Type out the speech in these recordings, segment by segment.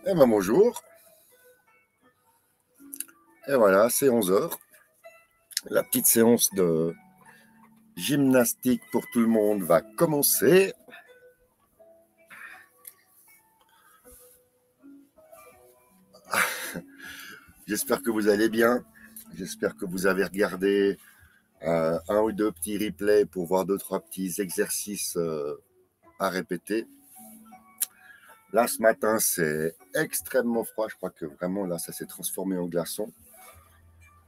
Eh ben bonjour, et voilà, c'est 11 heures. La petite séance de gymnastique pour tout le monde va commencer. J'espère que vous allez bien. J'espère que vous avez regardé un ou deux petits replays pour voir deux, trois petits exercices à répéter. Là, ce matin, c'est extrêmement froid. Je crois que vraiment, là, ça s'est transformé en glaçon.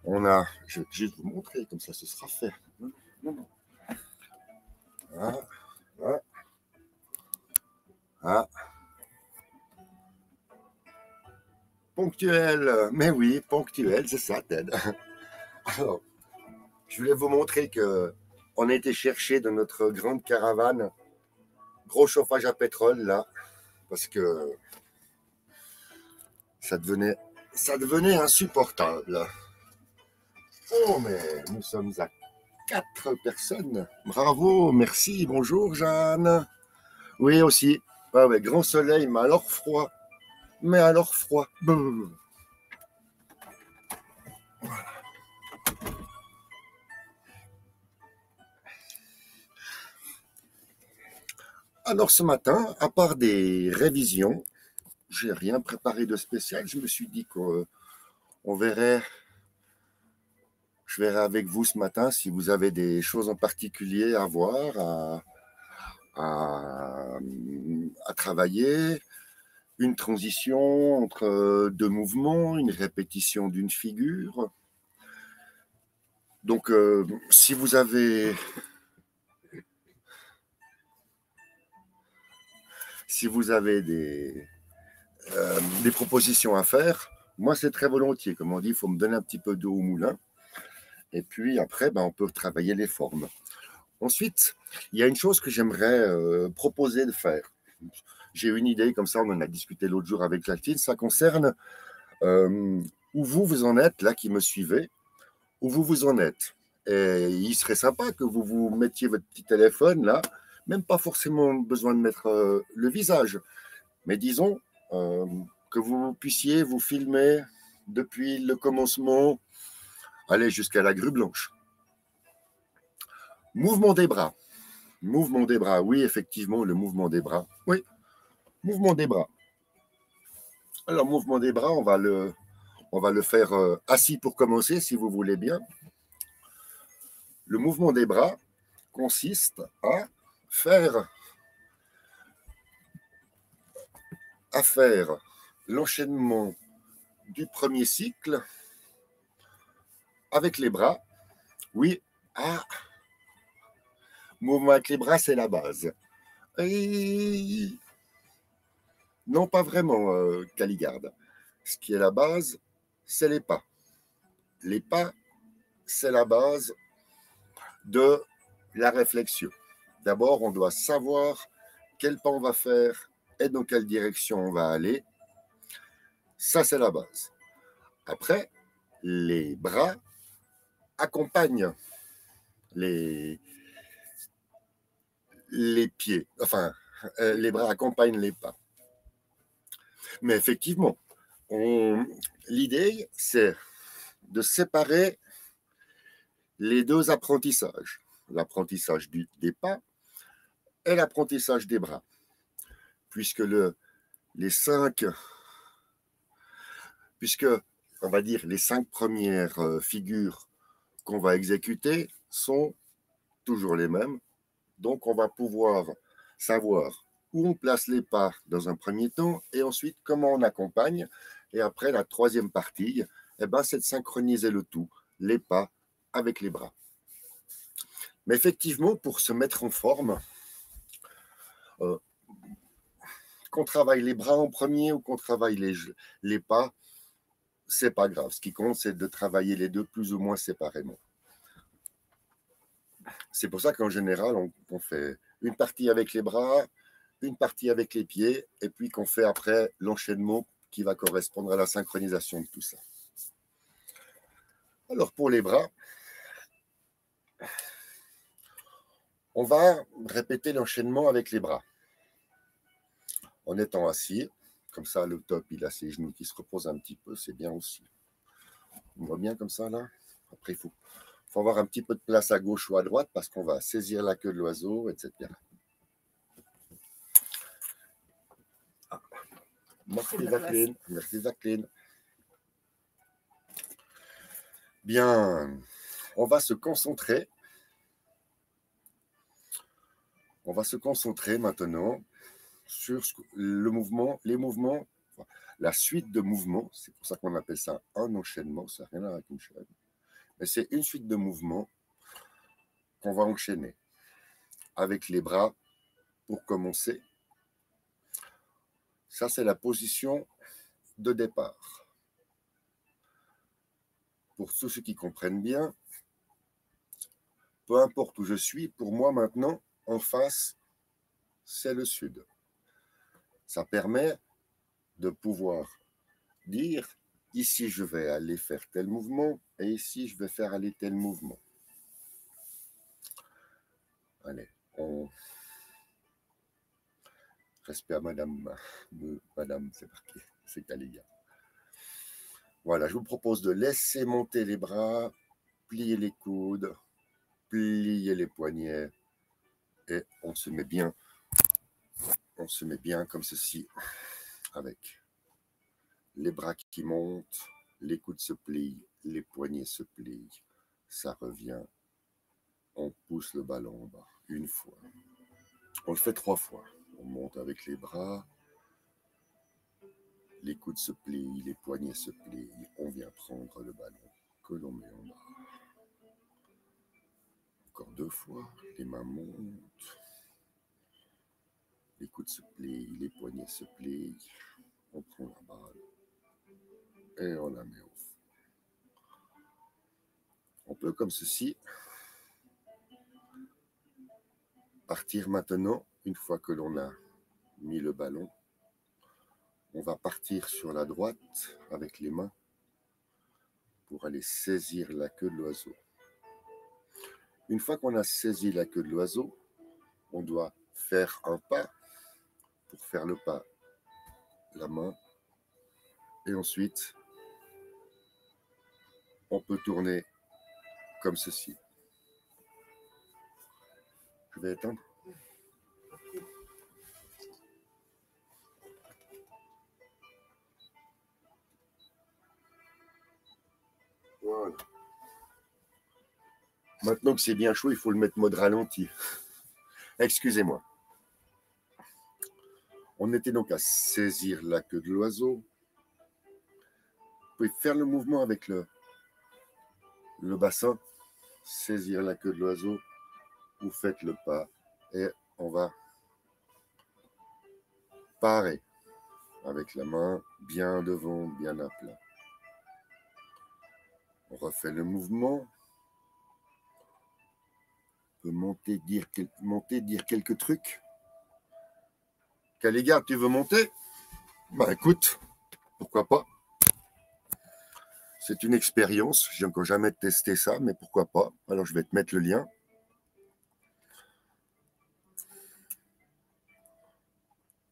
Je vais juste vous montrer, comme ça, ce sera fait. Ah, ah, ah. Ponctuel, mais oui, ponctuel, c'est ça, Ted. Alors, je voulais vous montrer que on a été chercher de notre grande caravane, gros chauffage à pétrole là, parce que ça devenait, ça devenait insupportable. Oh, mais nous sommes à 4 personnes. Bravo, merci, bonjour Jeanne. Oui, aussi. Ouais, ouais, grand soleil, mais alors froid. Mais alors froid. Brrr. Alors ce matin, à part des révisions, j'ai rien préparé de spécial. Je me suis dit qu'on verrait, je verrai avec vous ce matin si vous avez des choses en particulier à voir, à, à travailler, une transition entre deux mouvements, une répétition d'une figure. Donc, si vous avez, si vous avez des propositions à faire, moi c'est très volontiers. Comme on dit, il faut me donner un petit peu d'eau au moulin. Et puis après, ben, on peut travailler les formes. Ensuite, il y a une chose que j'aimerais proposer de faire. J'ai une idée, comme ça, on en a discuté l'autre jour avec Latine. Ça concerne où vous en êtes, là, qui me suivez, où vous en êtes. Et il serait sympa que vous vous mettiez votre petit téléphone, là, même pas forcément besoin de mettre le visage, mais disons que vous puissiez vous filmer depuis le commencement, aller jusqu'à la grue blanche. Mouvement des bras. Mouvement des bras, oui, effectivement, le mouvement des bras. Oui, mouvement des bras. Alors, mouvement des bras, on va le faire assis pour commencer, si vous voulez bien. Le mouvement des bras consiste faire, à faire l'enchaînement du premier cycle avec les bras. Oui, ah, mouvement avec les bras, c'est la base. Et non, pas vraiment, Caligarde. Ce qui est la base, c'est les pas. Les pas, c'est la base de la réflexion. D'abord, on doit savoir quel pas on va faire et dans quelle direction on va aller. Ça, c'est la base. Après, les bras accompagnent les, les pieds. Enfin, les bras accompagnent les pas. Mais effectivement, l'idée, c'est de séparer les deux apprentissages. L'apprentissage des pas et l'apprentissage des bras. Puisque les cinq, puisque, on va dire, les 5 premières figures qu'on va exécuter sont toujours les mêmes. Donc, on va pouvoir savoir où on place les pas dans un premier temps et ensuite comment on accompagne. Et après, la troisième partie, eh ben, c'est de synchroniser le tout, les pas avec les bras. Mais effectivement, pour se mettre en forme, euh, qu'on travaille les bras en premier ou qu'on travaille les pas, c'est pas grave. Ce qui compte, c'est de travailler les deux plus ou moins séparément. C'est pour ça qu'en général, on fait une partie avec les bras, une partie avec les pieds, et puis qu'on fait après l'enchaînement qui va correspondre à la synchronisation de tout ça. Alors pour les bras, on va répéter l'enchaînement avec les bras. En étant assis, Comme ça, le top, il a ses genoux qui se reposent un petit peu, c'est bien aussi. On voit bien comme ça, là. Après, il faut avoir un petit peu de place à gauche ou à droite parce qu'on va saisir la queue de l'oiseau, etc. Ah. Merci, Jacqueline. Merci, Jacqueline. Bien, on va se concentrer. On va se concentrer maintenant sur le mouvement, les mouvements, la suite de mouvements. C'est pour ça qu'on appelle ça un enchaînement. Ça n'a rien à voir avec une chaîne. Mais c'est une suite de mouvements qu'on va enchaîner avec les bras pour commencer. Ça, c'est la position de départ. Pour tous ceux qui comprennent bien, peu importe où je suis, pour moi maintenant, en face, c'est le sud. Ça permet de pouvoir dire, ici je vais aller faire tel mouvement, et ici je vais faire aller tel mouvement. Allez, on... Respect à madame, c'est marqué, c'est qu'à les gars. Voilà, je vous propose de laisser monter les bras, plier les coudes, plier les poignets, et on se met bien comme ceci, avec les bras qui montent, les coudes se plient, les poignets se plient, ça revient, on pousse le ballon en bas, une fois. On le fait 3 fois, on monte avec les bras, les coudes se plient, les poignets se plient, on vient prendre le ballon que l'on met en bas. Encore 2 fois, les mains montent, les coudes se plient, les poignets se plient, on prend la balle et on la met au fond. On peut comme ceci partir maintenant, une fois que l'on a mis le ballon, on va partir sur la droite avec les mains pour aller saisir la queue de l'oiseau. Une fois qu'on a saisi la queue de l'oiseau, on doit faire un pas. Pour faire le pas, la main, et ensuite on peut tourner comme ceci. Je vais éteindre. Voilà. Maintenant que c'est bien chaud, il faut le mettre mode ralenti. Excusez-moi. On était donc à saisir la queue de l'oiseau. Vous pouvez faire le mouvement avec le bassin, saisir la queue de l'oiseau, vous faites le pas et on va parer avec la main bien devant, bien à plat. On refait le mouvement. On peut monter, dire quelques trucs. Caligard, tu veux monter? Bah écoute, pourquoi pas? C'est une expérience, j'ai encore jamais testé ça, mais pourquoi pas? Alors je vais te mettre le lien.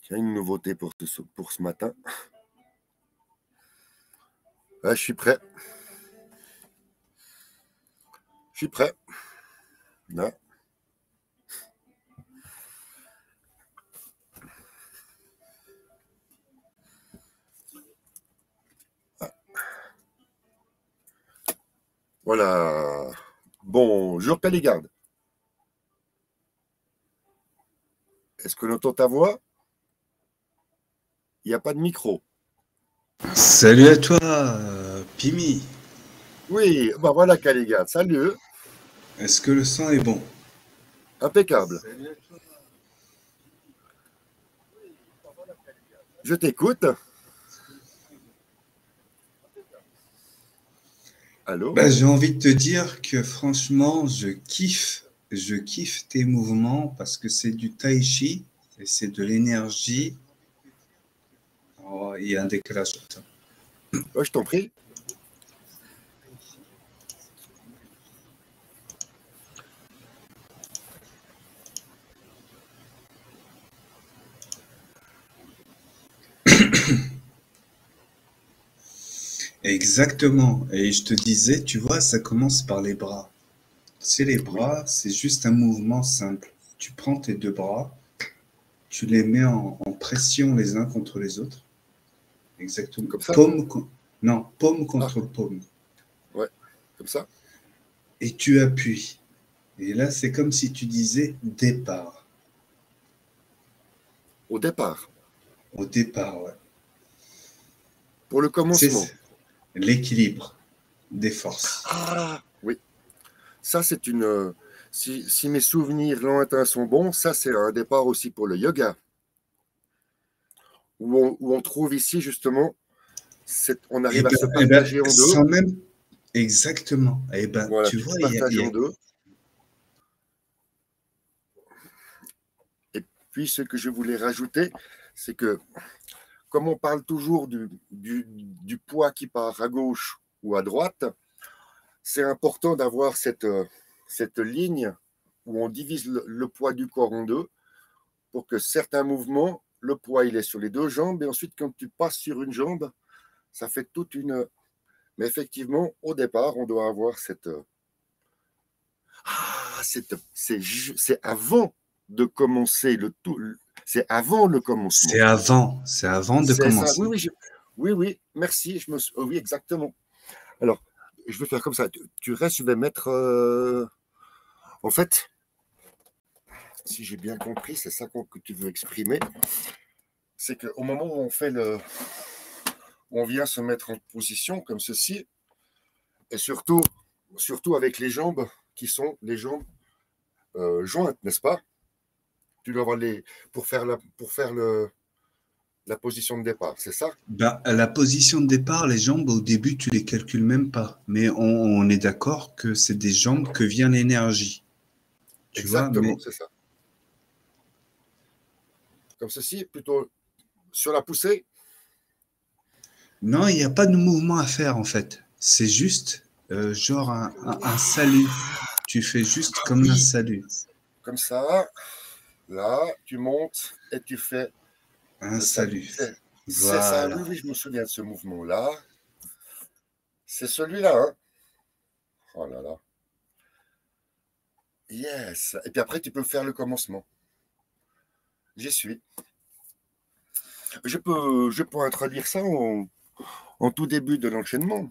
Tiens, une nouveauté pour ce matin. Ah, je suis prêt. Je suis prêt. Là. Ah. Voilà. Bonjour Péligarde. Est-ce que l'on entend ta voix? Il n'y a pas de micro. Salut à toi, Pimi. Oui, bah voilà Caligard, salut. Est-ce que le son est bon? Impeccable. Je t'écoute. Allô? Bah, j'ai envie de te dire que franchement, je kiffe tes mouvements parce que c'est du tai chi et c'est de l'énergie. Oh, il y a un décalage. Je t'en prie. Exactement. Et je te disais, tu vois, ça commence par les bras. Tu sais, les Oui, bras, c'est juste un mouvement simple. Tu prends tes deux bras, tu les mets en pression les uns contre les autres. Exactement. comme ça. Non, paume Ah, contre paume. ouais, comme ça. Et tu appuies. Et là, c'est comme si tu disais départ. Au départ, Au départ, ouais. pour le commencement. C'est l'équilibre des forces. Ah, oui, ça c'est une. Si mes souvenirs lointains sont bons, ça c'est un départ aussi pour le yoga, où on trouve ici justement, on arrive à se Eh ben, partager en deux. sans même exactement. Eh ben, Voilà, tu tu te vois, partages en deux. Et puis ce que je voulais rajouter, c'est que comme on parle toujours du poids qui part à gauche ou à droite, c'est important d'avoir cette ligne où on divise le poids du corps en deux pour que certains mouvements, le poids il est sur les deux jambes et ensuite quand tu passes sur une jambe, ça fait toute une. Mais effectivement, au départ, on doit avoir cette. Ah, c'est avant de commencer le tout. C'est avant le commencement. c'est avant de C'est ça. Oui, commencer. oui, oui, oui. Merci. Oh, oui, exactement. Alors, je vais faire comme ça. Tu restes, je vais mettre. En fait, si j'ai bien compris, c'est ça que tu veux exprimer. C'est qu'au moment où on vient se mettre en position comme ceci, et surtout avec les jambes qui sont les jambes jointes, n'est-ce pas? Tu dois avoir pour faire la position de départ, c'est ça? Ben, à la position de départ, les jambes, au début, tu les calcules même pas. Mais on est d'accord que c'est des jambes que vient l'énergie. Tu vois, Exactement, mais c'est ça. Comme ceci, plutôt sur la poussée. non, il n'y a pas de mouvement à faire en fait. C'est juste genre un salut. Tu fais juste comme un Oui, salut. comme ça. Là, tu montes et tu fais Un le salut. salut. C'est ça, oui, Voilà. oui, je me souviens de ce mouvement-là. C'est celui-là, hein? Oh là là. Yes. Et puis après, tu peux faire le commencement. J'y suis. Je peux introduire ça en tout début de l'enchaînement.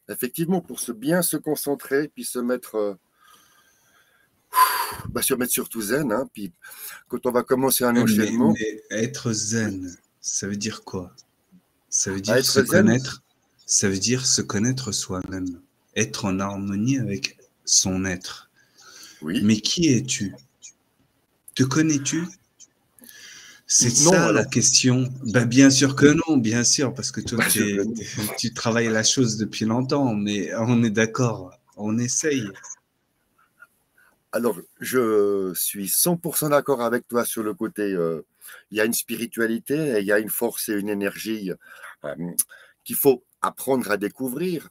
Effectivement, pour bien se concentrer, puis se mettre surtout zen. Hein, puis quand on va commencer un enchaînement, Mais être zen, ça veut dire quoi? Ça veut à dire se être zen, connaître. Ça veut dire se connaître soi-même. Être en harmonie avec son être. oui. Mais qui es-tu? Te connais-tu? C'est Non, ça la alors, question. Ben, bien sûr que non, bien sûr, parce que toi, bien sûr que non. tu travailles la chose depuis longtemps, mais on est d'accord, on essaye. Alors, je suis 100% d'accord avec toi sur le côté, il y a une spiritualité, et il y a une force et une énergie euh, qu'il faut apprendre à découvrir.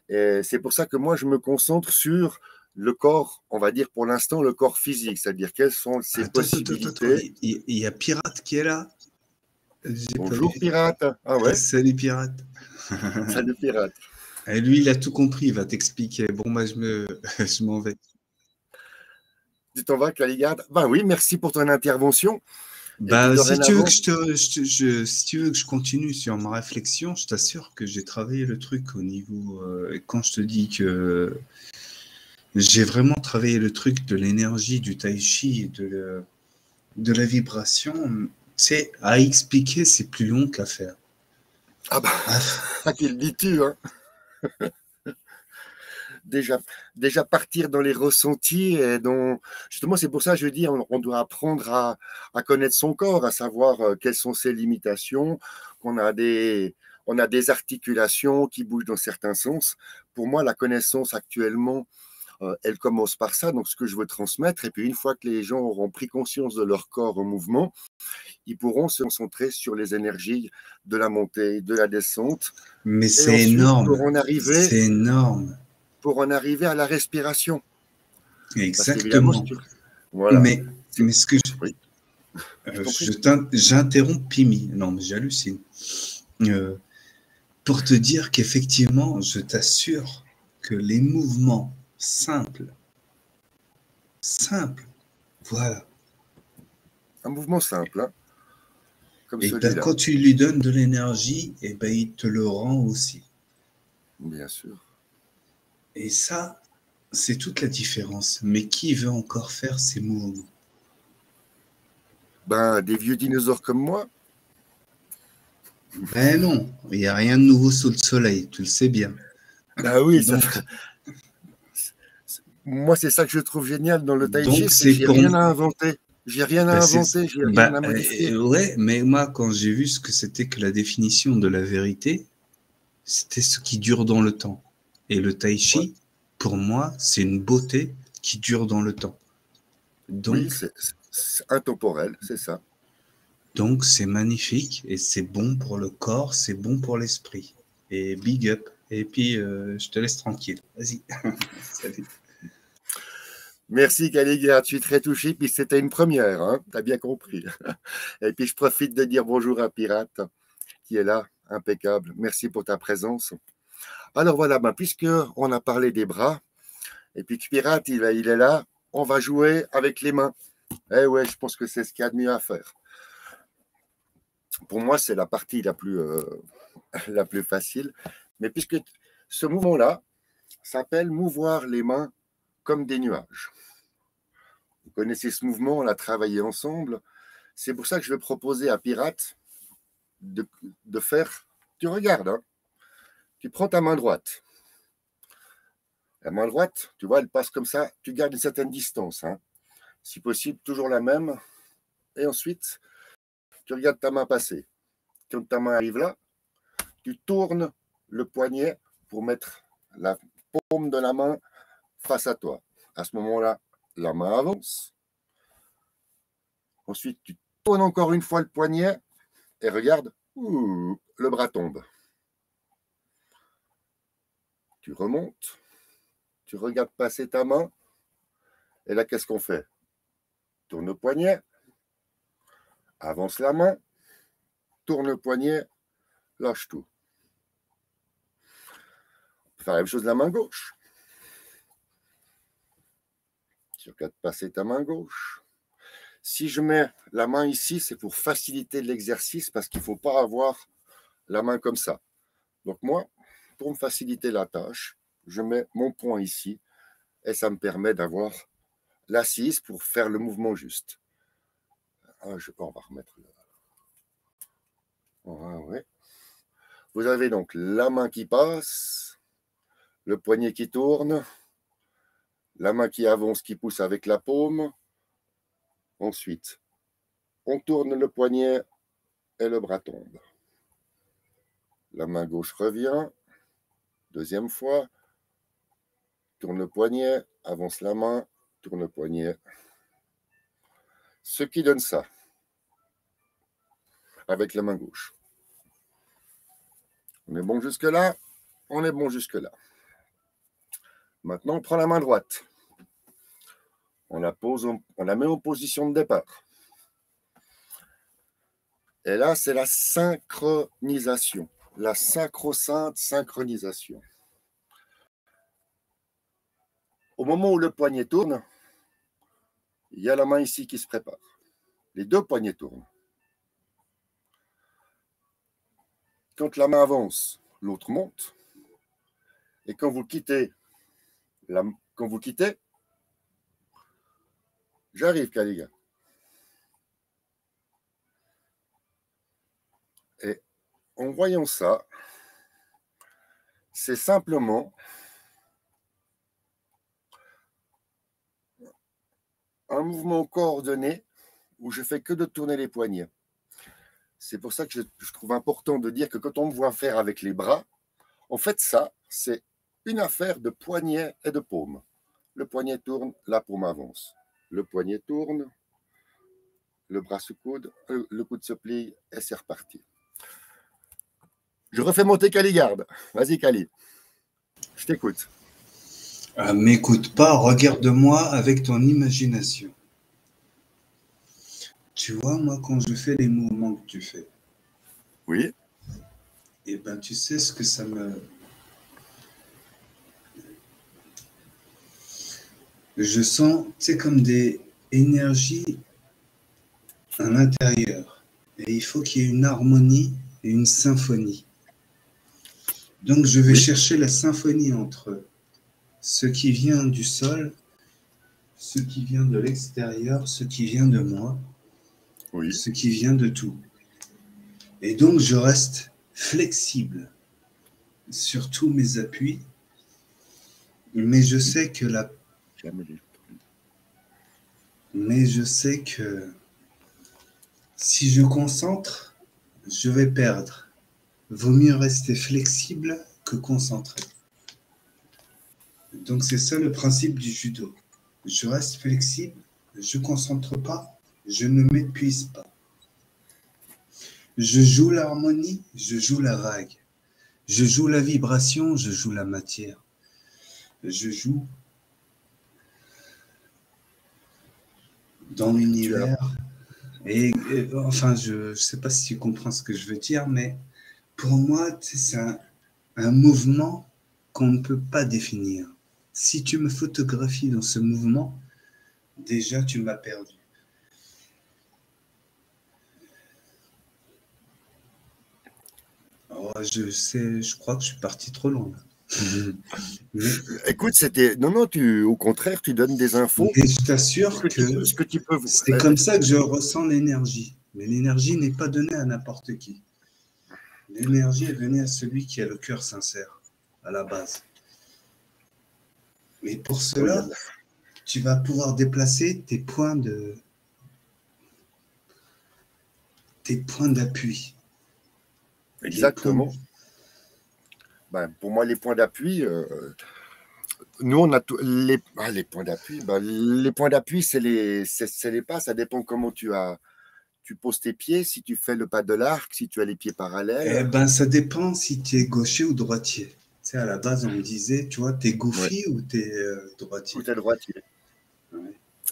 Et c'est pour ça que moi, je me concentre sur le corps, on va dire pour l'instant, le corps physique, c'est-à-dire quelles sont ses Attends, possibilités. il y a Pirate qui est là? J'ai pas Bonjour, vu. pirate. Ah ouais, Salut Pirate. salut, pirate. Et lui, il a tout compris, il va t'expliquer. Bon, moi, je m'en vais. Tu t'en vas, Caligarde? Ben oui, merci pour ton intervention. Et puis Bah, si tu veux que dorénavant, si tu veux que je continue sur ma réflexion, je t'assure que j'ai travaillé le truc au niveau. Et quand je te dis que j'ai vraiment travaillé le truc de l'énergie, du tai chi et de la vibration, tu sais, à expliquer, c'est plus long qu'à faire. ah ben, À, à qui le dis-tu, hein? déjà, déjà partir dans les ressentis et justement c'est pour ça que je dis on doit apprendre à connaître son corps, à savoir quelles sont ses limitations, qu'on a on a des articulations qui bougent dans certains sens. Pour moi, la connaissance actuellement, elle commence par ça, donc ce que je veux transmettre, et puis une fois que les gens auront pris conscience de leur corps en mouvement, ils pourront se concentrer sur les énergies de la montée, de la descente, mais et ensuite c'est énorme, pour en arriver à la respiration. Parce qu'évidemment, si exactement. tu. Voilà. Mais, C'est- mais ce que je, Oui. Je t'en prie. J'interromps Pimi. Non, mais j'hallucine. Pour te dire qu'effectivement, je t'assure que les mouvements simples, voilà. Un mouvement simple, hein, comme Et ben, celui-là, quand tu lui donnes de l'énergie, et ben, il te le rend aussi. bien sûr. Et ça, c'est toute la différence. Mais qui veut encore faire ces mouvements? Ben, des vieux dinosaures comme moi, Ben non, il n'y a rien de nouveau sous le soleil, tu le sais bien. ben oui, Donc, moi, c'est ça que je trouve génial dans le tai chi, donc c'est que c'est j'ai pour rien à inventer. J'ai rien à ben inventer, j'ai rien à modifier. ouais, mais moi, quand j'ai vu ce que c'était que la définition de la vérité, c'était ce qui dure dans le temps. Et le tai Ouais. chi, pour moi, c'est une beauté qui dure dans le temps. Oui, Donc, c'est intemporel, c'est ça. donc c'est magnifique et c'est bon pour le corps, c'est bon pour l'esprit. Et big up. Et puis, je te laisse tranquille. Vas-y. Salut. Merci Caligard, je suis très touché, puis c'était une première, hein, tu as bien compris. Et puis je profite de dire bonjour à Pirate, qui est là, impeccable. Merci pour ta présence. Alors voilà, ben, puisque on a parlé des bras, et puis que Pirate, il est là, on va jouer avec les mains. Eh ouais, je pense que c'est ce qu'il y a de mieux à faire. Pour moi, c'est la partie la plus facile. Mais puisque ce mouvement-là s'appelle mouvoir les mains comme des nuages. Vous connaissez ce mouvement, on l'a travaillé ensemble. C'est pour ça que je vais proposer à Pirate de faire. Tu regardes, hein, tu prends ta main droite. La main droite, tu vois, elle passe comme ça. Tu gardes une certaine distance. Hein. Si possible, toujours la même. Et ensuite, tu regardes ta main passer. Quand ta main arrive là, tu tournes le poignet pour mettre la paume de la main face à toi. À ce moment-là, la main avance. Ensuite, tu tournes encore une fois le poignet et regarde, le bras tombe. Tu remontes, tu regardes passer ta main, et là, qu'est-ce qu'on fait? Tourne le poignet, avance la main, tourne le poignet, lâche tout. On peut faire la même chose de la main gauche. Tu regardes passer ta main gauche. Si je mets la main ici, c'est pour faciliter l'exercice parce qu'il ne faut pas avoir la main comme ça. Donc moi, pour me faciliter la tâche, je mets mon poing ici et ça me permet d'avoir l'assise pour faire le mouvement juste. On va remettre le... Ouais. Vous avez donc la main qui passe, le poignet qui tourne, la main qui avance, qui pousse avec la paume. Ensuite, on tourne le poignet et le bras tombe. La main gauche revient. Deuxième fois. Tourne le poignet, avance la main, tourne le poignet. Ce qui donne ça, avec la main gauche. On est bon jusque-là? On est bon jusque-là. Maintenant, on prend la main droite. On la met en position de départ. Et là, c'est la synchronisation. La sacro-sainte synchronisation. Au moment où le poignet tourne, il y a la main ici qui se prépare. Les deux poignets tournent. Quand la main avance, l'autre monte. Et quand vous quittez, j'arrive, Kaliga. Et en voyant ça, c'est simplement un mouvement coordonné où je fais que de tourner les poignets. C'est pour ça que je trouve important de dire que quand on me voit faire avec les bras, en fait ça, c'est une affaire de poignet et de paume. Le poignet tourne, la paume avance. Le poignet tourne, le bras se coude, le coude se plie et c'est reparti. Je refais monter Caligarde. Vas-y Cali, je t'écoute. M'écoute pas, regarde-moi avec ton imagination. Tu vois, moi, quand je fais les mouvements que tu fais, Oui, eh ben, tu sais ce que ça me... Je sens, c'est comme des énergies à l'intérieur. Et il faut qu'il y ait une harmonie et une symphonie. Donc, je vais oui, chercher la symphonie entre ce qui vient du sol, ce qui vient de l'extérieur, ce qui vient de moi, oui. ce qui vient de tout. Et donc, je reste flexible sur tous mes appuis, mais je sais que la... Jamais les- mais je sais que si je concentre, je vais perdre. Vaut mieux rester flexible que concentré. Donc, c'est ça le principe du judo. Je reste flexible, je ne concentre pas, je ne m'épuise pas. Je joue l'harmonie, je joue la vague. Je joue la vibration, je joue la matière. Je joue dans Tu as, l'univers. Enfin, je ne sais pas si tu comprends ce que je veux dire, mais pour moi, c'est un mouvement qu'on ne peut pas définir. Si tu me photographies dans ce mouvement, déjà tu m'as perdu. Oh, je crois que je suis parti trop loin. Mais, écoute, c'était. Non, non, au contraire, tu donnes des infos. mais je t'assure que Ce que tu peux. c'est comme ça que je ressens l'énergie. Mais l'énergie n'est pas donnée à n'importe qui. L'énergie est donnée à celui qui a le cœur sincère, à la base. Et pour Oui, cela, tu vas pouvoir déplacer tes points d'appui. Les points. exactement. Ben, pour moi, les points d'appui, nous, on a les points d'appui. Ben, les points d'appui, c'est les pas. Ça dépend comment tu poses tes pieds, si tu fais le pas de l'arc, si tu as les pieds Eh parallèles. ben, ça dépend si tu es gaucher ou droitier. Tu sais, à la base, on me disait, tu vois, t'es Ouais. goofy ou t'es Ou droitier. t'es droitier. Ouais.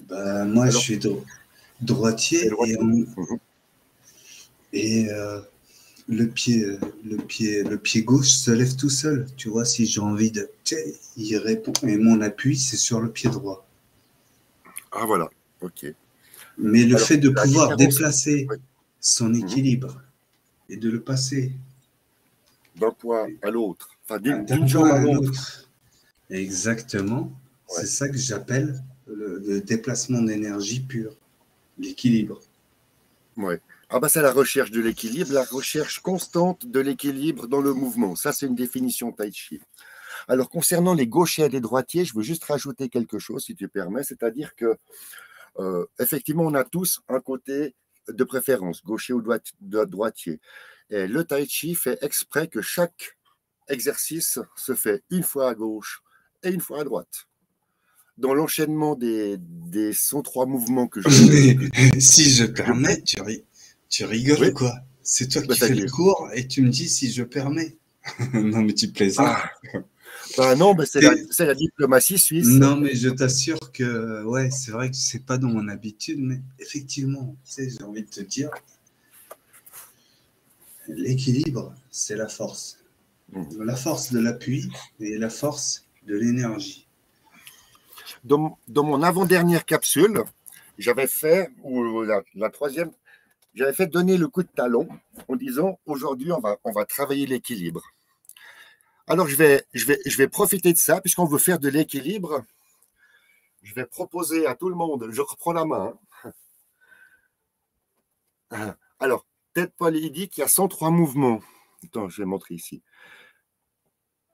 Ben, moi, je Alors, suis t'es droitier droitier. Mhm. et le pied gauche se lève tout seul. Tu vois, si j'ai envie de... Il répond. Et mon appui, c'est sur le pied droit. Ah, voilà. OK. Mais le Alors, fait de la pouvoir différence, déplacer ouais. son Mhm. équilibre et de le passer D'un point à l'autre, enfin, d'un d'une point jambe à à un l'autre. autre, exactement, c'est Ouais. ça que j'appelle le déplacement d'énergie pure, l'équilibre. Ouais. Ah bah c'est la recherche de l'équilibre, la recherche constante de l'équilibre dans le mouvement. Ça, c'est une définition tai chi. Alors, concernant les gauchers et les droitiers, je veux juste rajouter quelque chose, si tu permets, c'est-à-dire que effectivement, on a tous un côté de préférence, gaucher ou droitier. Et le tai chi fait exprès que chaque exercice se fait une fois à gauche et une fois à droite. Dans l'enchaînement des 103 mouvements Mais que si je je fais, permets, tu rigoles ou oui, quoi? C'est toi bah, qui fais le c'est-à-dire, cours et tu me dis si je permets. Non, mais tu plaisantes. ah, bah non, mais T'es- c'est la diplomatie suisse. Non, mais je t'assure que, ouais, c'est vrai que c'est pas dans mon habitude, mais effectivement, tu sais, j'ai envie de te dire, l'équilibre, c'est la force. Mhm. La force de l'appui et la force de l'énergie. Dans mon avant-dernière capsule, j'avais fait, ou la troisième, j'avais fait donner le coup de talon en disant aujourd'hui, on va travailler l'équilibre. Alors, je vais profiter de ça, puisqu'on veut faire de l'équilibre. Je vais proposer à tout le monde, je reprends la main. Hein. Alors, Ted Paul, il dit qu'il y a 103 mouvements. Attends, je vais montrer ici.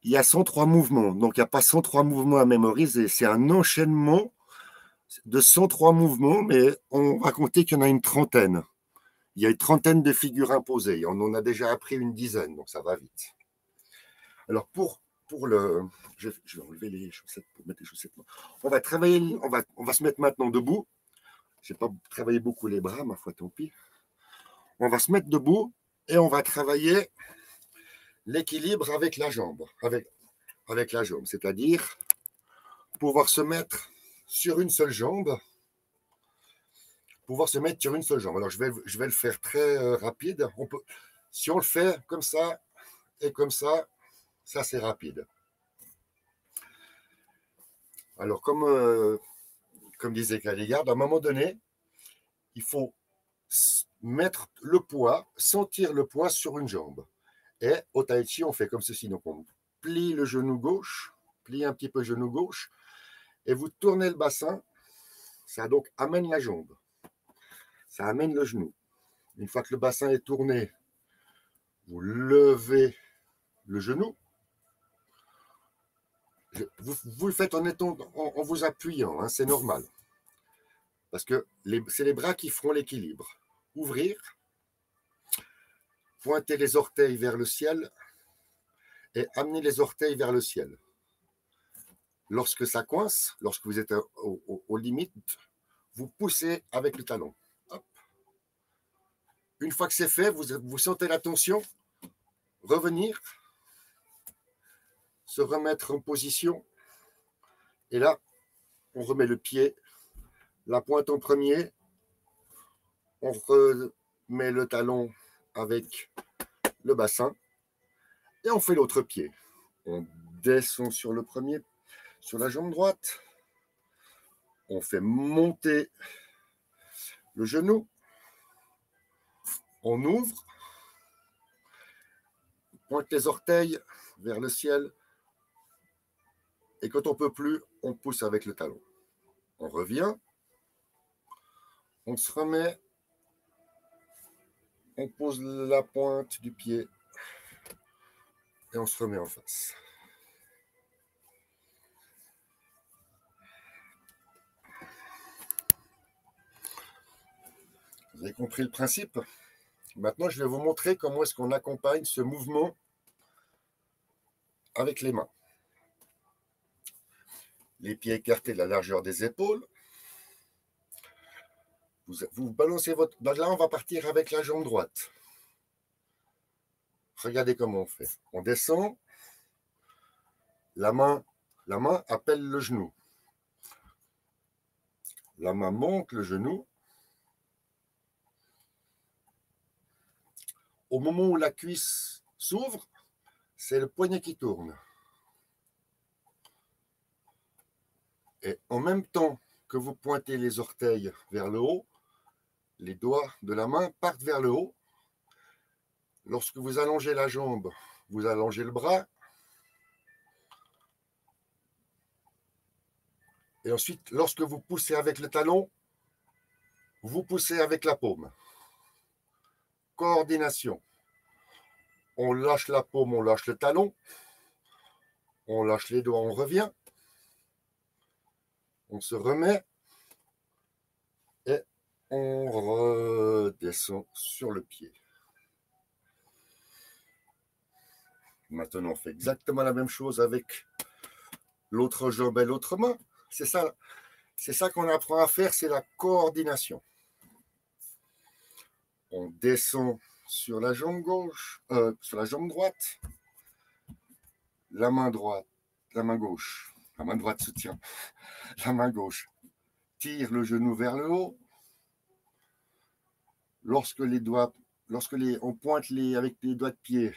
Il y a 103 mouvements, donc il n'y a pas 103 mouvements à mémoriser. C'est un enchaînement de 103 mouvements, mais on va compter qu'il y en a une trentaine. Il y a une trentaine de figures imposées. On en a déjà appris une dizaine, donc ça va vite. Alors, pour le. Je vais enlever les chaussettes pour mettre les chaussettes. On va travailler, on va se mettre maintenant debout. Je n'ai pas travaillé beaucoup les bras, ma foi, tant pis. On va se mettre debout et on va travailler l'équilibre avec la jambe. Avec la jambe, c'est-à-dire pouvoir se mettre sur une seule jambe, pouvoir se mettre sur une seule jambe. Alors, je vais le faire très rapide. Si on le fait comme ça et comme ça c'est rapide. Alors, comme disait Caligard, à un moment donné, il faut mettre le poids, sentir le poids sur une jambe. Et au tai chi, on fait comme ceci. Donc, on plie le genou gauche, plie un petit peu le genou gauche, et vous tournez le bassin. Ça donc amène la jambe. Ça amène le genou. Une fois que le bassin est tourné, vous levez le genou. Vous le faites en vous appuyant, hein, c'est normal. Parce que c'est les bras qui feront l'équilibre. Ouvrir, pointer les orteils vers le ciel et amener les orteils vers le ciel. Lorsque ça coince, lorsque vous êtes aux limites, vous poussez avec le talon. Hop. Une fois que c'est fait, vous sentez la tension, revenir, se remettre en position. Et là, on remet le pied, la pointe en premier, on remet le talon avec le bassin et on fait l'autre pied. On descend sur le premier, sur la jambe droite. On fait monter le genou. On ouvre. On pointe les orteils vers le ciel. Et quand on ne peut plus, on pousse avec le talon. On revient. On se remet. On pose la pointe du pied. Et on se remet en face. Vous avez compris le principe? Maintenant, je vais vous montrer comment est-ce qu'on accompagne ce mouvement avec les mains. Les pieds écartés de la largeur des épaules. Vous balancez votre... Là, on va partir avec la jambe droite. Regardez comment on fait. On descend. La main appelle le genou. La main monte le genou. Au moment où la cuisse s'ouvre, c'est le poignet qui tourne. Et en même temps que vous pointez les orteils vers le haut, les doigts de la main partent vers le haut. Lorsque vous allongez la jambe, vous allongez le bras. Et ensuite, lorsque vous poussez avec le talon, vous poussez avec la paume. Coordination. On lâche la paume, on lâche le talon. On lâche les doigts, on revient. On se remet. Et on redescend sur le pied. Maintenant, on fait exactement la même chose avec l'autre jambe et l'autre main. C'est ça qu'on apprend à faire, c'est la coordination. On descend sur la jambe gauche, sur la jambe droite, la main droite, la main gauche, la main droite soutient, la main gauche tire le genou vers le haut. Lorsque on pointe avec les doigts de pied,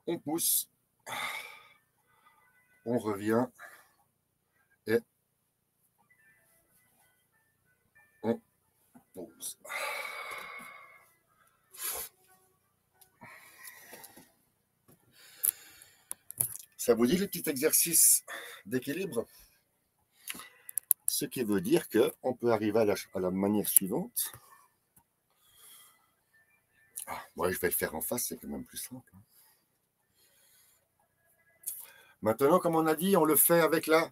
on pousse, on revient et on pose. Ça vous dit le petit exercice d'équilibre? Ce qui veut dire qu'on peut arriver à la manière suivante. Moi, je vais le faire en face, c'est quand même plus simple. Maintenant, comme on a dit, on le fait avec la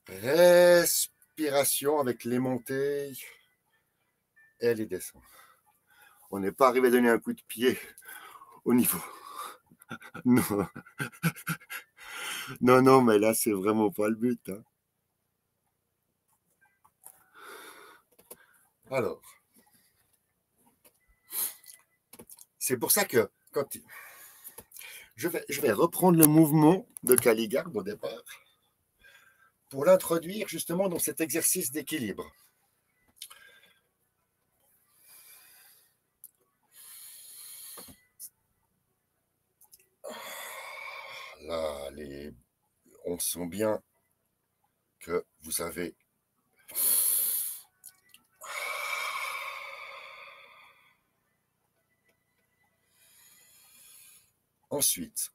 respiration, avec les montées et les descentes. On n'est pas arrivé à donner un coup de pied au niveau. Non, non, mais là, c'est vraiment pas le but. Hein. Alors, c'est pour ça que je vais reprendre le mouvement de Caligard au départ. pour l'introduire justement dans cet exercice d'équilibre. Là, on sent bien que vous avez ensuite,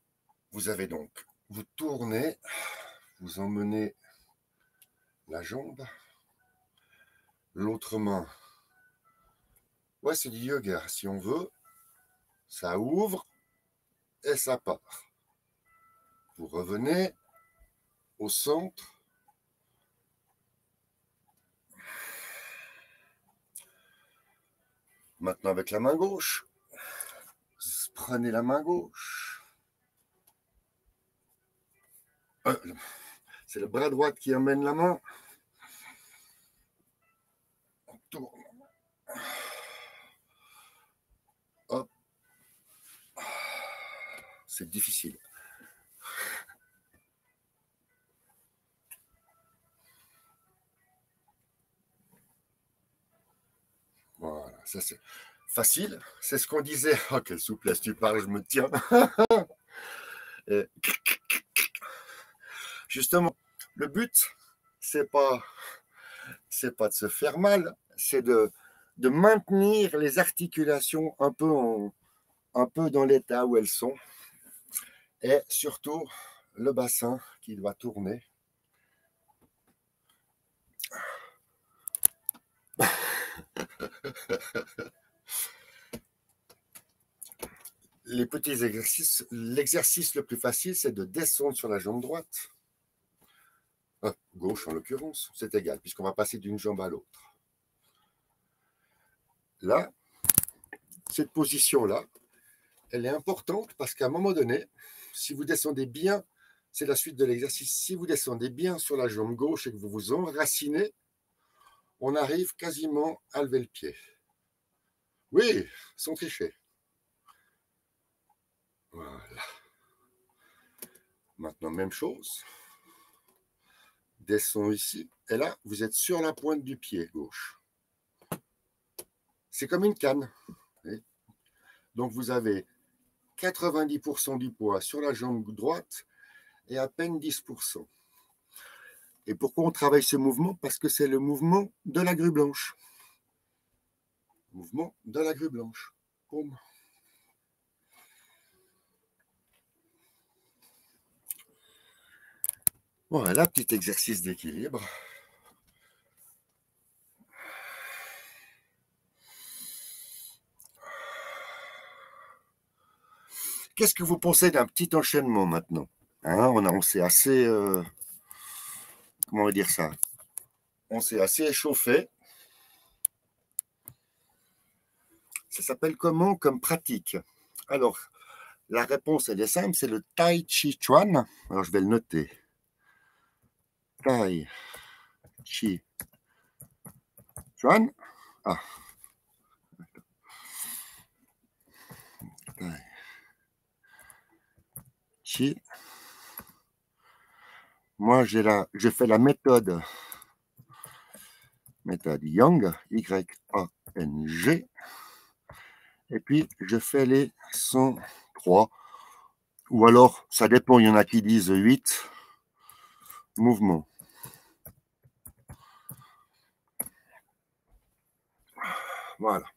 vous avez donc, vous tournez, vous emmenez la jambe, l'autre main. Ouais, c'est du yoga, si on veut. Ça ouvre et ça part. Vous revenez au centre. Maintenant avec la main gauche. Prenez la main gauche. C'est le bras droit qui amène la main. On tourne. Hop. C'est difficile. Voilà, ça c'est facile. C'est ce qu'on disait. Oh, quelle souplesse tu parles, je me tiens. Et... Justement, le but, c'est pas de se faire mal, c'est de maintenir les articulations un peu dans l'état où elles sont. Et surtout, le bassin qui doit tourner. Les petits exercices, l'exercice le plus facile, c'est de descendre sur la jambe droite. Gauche en l'occurrence, c'est égal, puisqu'on va passer d'une jambe à l'autre. Là, cette position-là, elle est importante parce qu'à un moment donné, si vous descendez bien, c'est la suite de l'exercice, si vous descendez bien sur la jambe gauche et que vous vous enracinez, on arrive quasiment à lever le pied. Oui, sans tricher. Voilà. Maintenant, même chose. Descends ici. Et là, vous êtes sur la pointe du pied gauche. C'est comme une canne. Donc, vous avez 90% du poids sur la jambe droite et à peine 10%. Et pourquoi on travaille ce mouvement? Parce que c'est le mouvement de la grue blanche. Mouvement de la grue blanche. Boum. Voilà, petit exercice d'équilibre. Qu'est-ce que vous pensez d'un petit enchaînement maintenant? Hein, on s'est assez... comment on va dire ça? On s'est assez échauffé. Ça s'appelle comment comme pratique? Alors, la réponse, elle est simple, c'est le Tai Chi Chuan. Alors, je vais le noter. Tai Chi Chuan. Ah. Tai Chi. Moi, je fais la méthode Yang, Y-A-N-G. Et puis, je fais les 103. Ou alors, ça dépend, il y en a qui disent 8 mouvements. Voilà.